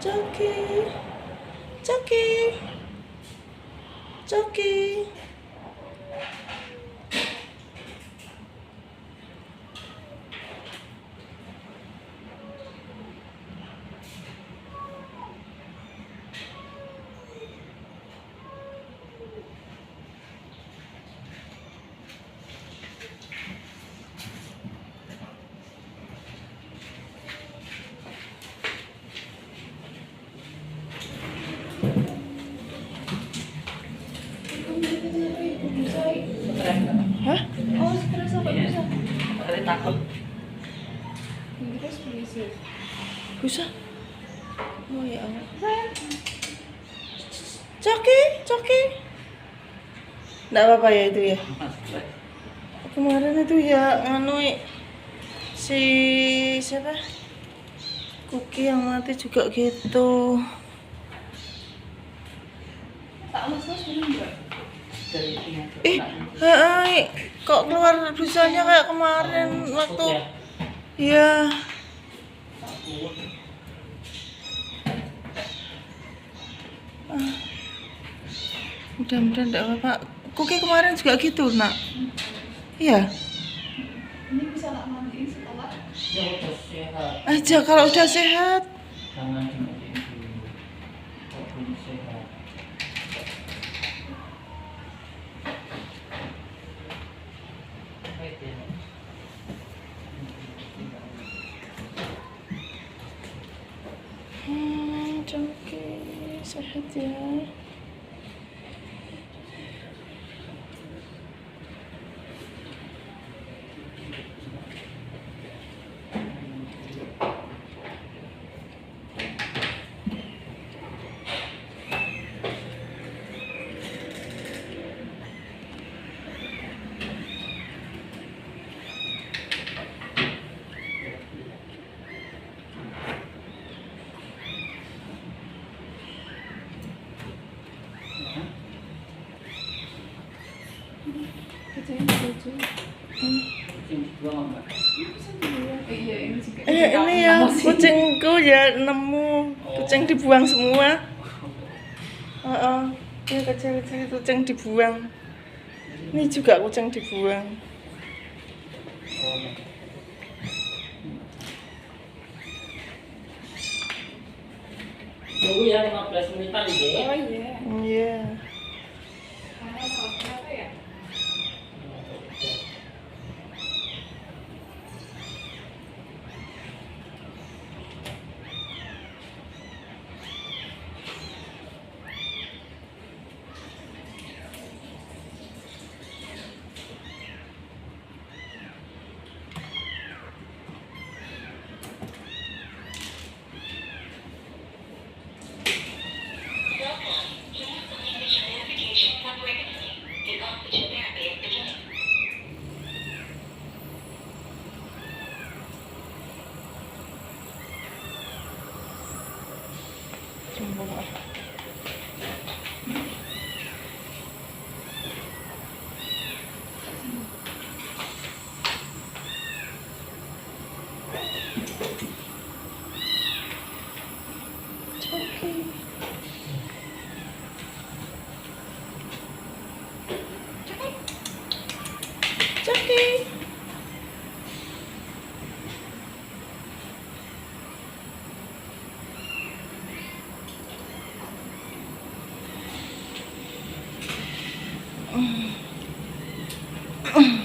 Coki, Coki, Coki. Hah? Oh, stres apa bisa? Ada takut. Terus bisa. Bisa? Oh ya Allah. Coki, Coki. Nggak apa-apa ya itu ya. Kemarin itu ya si siapa? Kuki yang mati juga gitu. Tak mas minum enggak? Kok keluar busanya kayak kemarin waktu ya. Mudah-mudahan enggak apa-apa. Kuki kemarin juga gitu, Nak. Iya. Ini bisa tak mandiin setelah? Ya udah sehat. Aja kalau udah sehat. Jangan dimatiin dulu. Kalau belum sehat. Baik ya. Coki sehat ya. Kucing buang enggak? Iya, ini juga. Ini ya kucingku ya nemu kucing dibuang semua. Ini kecil-kecil kucing dibuang. Ini juga kucing dibuang. Tunggu ya 15 menitan ya. Oh iya. Iya. Karena apa ya? Coki. Coki. Mm.